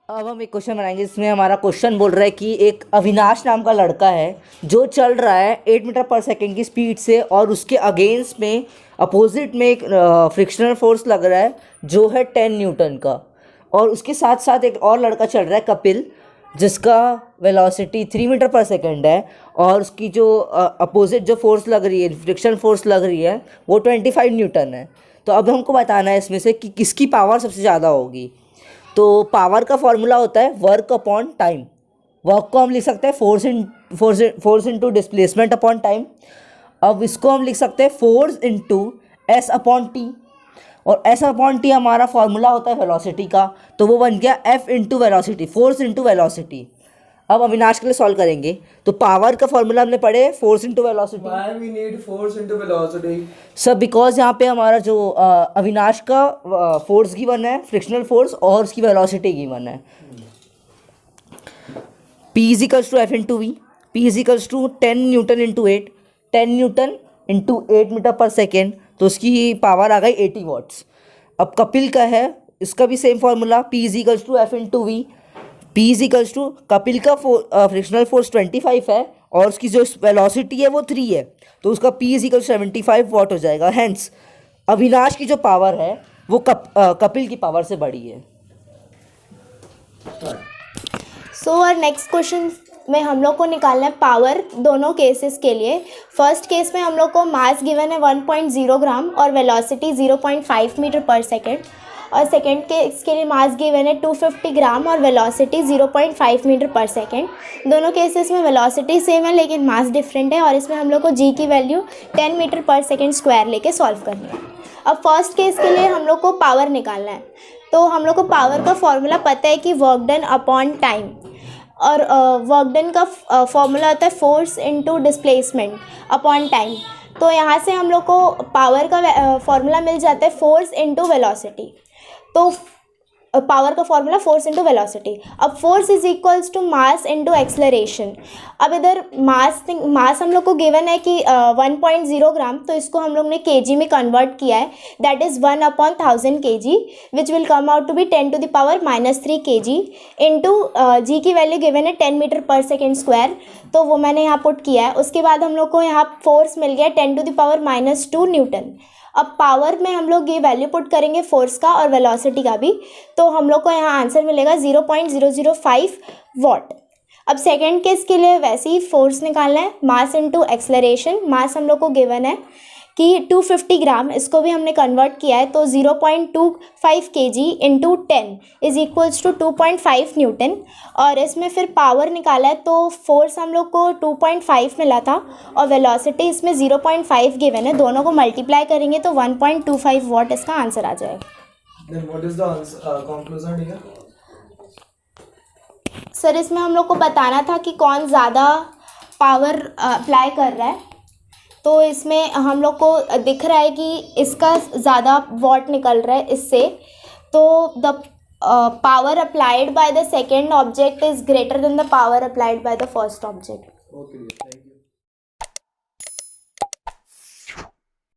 अब हम एक क्वेश्चन बनाएंगे जिसमें हमारा क्वेश्चन बोल रहा है कि एक अविनाश नाम का लड़का है जो चल रहा है 8 मीटर पर सेकेंड की स्पीड से, और उसके अगेंस्ट में अपोजिट में एक फ्रिक्शनल फोर्स लग रहा है जो है 10 न्यूटन का। और उसके साथ साथ एक और लड़का चल रहा है कपिल, जिसका वेलोसिटी 3 मीटर पर सेकेंड है, और उसकी जो अपोजिट जो फोर्स लग रही है, फ्रिक्शन फोर्स लग रही है, वो 25 न्यूटन है। तो अब हमको बताना है इसमें से कि किसकी पावर सबसे ज़्यादा होगी। तो पावर का फॉर्मूला होता है वर्क अपॉन टाइम। वर्क को हम लिख सकते हैं force into displacement upon time. अब इसको हम लिख सकते हैं force into S upon T, और एस अपॉन टी हमारा फॉर्मूला होता है वेलोसिटी का, तो वो बन गया F into velocity, force into velocity. अब अविनाश के लिए सॉल्व करेंगे तो पावर का फॉर्मूला हमने पढ़े force into velocity. Why we need force into velocity? सब बिकॉज यहाँ पे हमारा जो अविनाश का फोर्स गिवन है, फ्रिक्शनल फोर्स, और उसकी वेलोसिटी गिवन है। P is equals to F into V. P is equals to 10 newton into 8, 10 newton into 8 metre per second, तो उसकी पावर आ गई 80 वॉट्स। अब कपिल का है, इसका भी same formula, P is equals to F into V. P is equals to Kapil का frictional force 25 है और उसकी जो वेलोसिटी है वो 3 है, तो उसका P इज इक्वल 75 वॉट हो जाएगा। हैंस अविनाश की जो पावर है वो कपिल की पावर से बड़ी है। सो और नेक्स्ट क्वेश्चन में हम लोग को निकालना है पावर दोनों केसेस के लिए। फर्स्ट केस में हम लोग को मास गिवन है 1.0 ग्राम और वेलोसिटी 0.5 मीटर पर सेकेंड, और सेकेंड केस के लिए मास गिवन है 250 ग्राम और वेलोसिटी 0.5 मीटर पर सेकेंड। दोनों केसेस में वेलोसिटी सेम है लेकिन मास डिफरेंट है, और इसमें हम लोग को जी की value 10 metre per second square लेके सॉल्व करनी है। अब फर्स्ट केस के लिए हम लोग को पावर निकालना है, तो हम लोग को पावर का फॉर्मूला पता है कि वर्क डन अपॉन टाइम, और वर्क डन का फॉर्मूला होता है force into displacement upon time. तो यहाँ से हम लोग को पावर का फॉर्मूला मिल जाता है फोर्स इनटू वेलोसिटी। तो पावर का फॉर्मूला फोर्स इनटू वेलोसिटी। अब force is equals to mass into acceleration. अब इधर मास हम लोग को गिवन है कि 1.0 ग्राम, तो इसको हम लोग ने केजी में कन्वर्ट किया है, that is 1/1000 kg, which will come out to be 10 to the power -3 kg into g की वैल्यू गिवन है 10 मीटर पर सेकेंड स्क्वायर, तो वो मैंने यहाँ पुट किया है। उसके बाद हम लोग को यहाँ फोर्स मिल गया 10 टू द पावर -2 न्यूटन। अब पावर में हम लोग ये वैल्यू पुट करेंगे फोर्स का और वेलोसिटी का भी, तो हम लोग को यहाँ आंसर मिलेगा 0.005 वॉट। अब सेकेंड केस के लिए वैसे ही फोर्स निकालना है, मास इनटू एक्सेलरेशन। मास हम लोग को गिवन है कि 250 ग्राम, इसको भी हमने कन्वर्ट किया है, तो 0.25 kg into 10 is equals to 2.5 newton. और इसमें फिर पावर निकाला है, तो फोर्स हम लोग को 2.5 मिला था और वेलोसिटी इसमें 0.5 गिवन है, दोनों को मल्टीप्लाई करेंगे तो 1.25 वॉट इसका आंसर आ जाएगा। Then what is the conclusion here? Sir इसमें हम लोग को बताना था कि कौन ज़्यादा पावर अप्लाई कर रहा है, तो इसमें हम लोग को दिख रहा है कि इसका ज़्यादा वॉट निकल रहा है इससे, तो the power applied by the second object is greater than the power applied by the first object. Okay.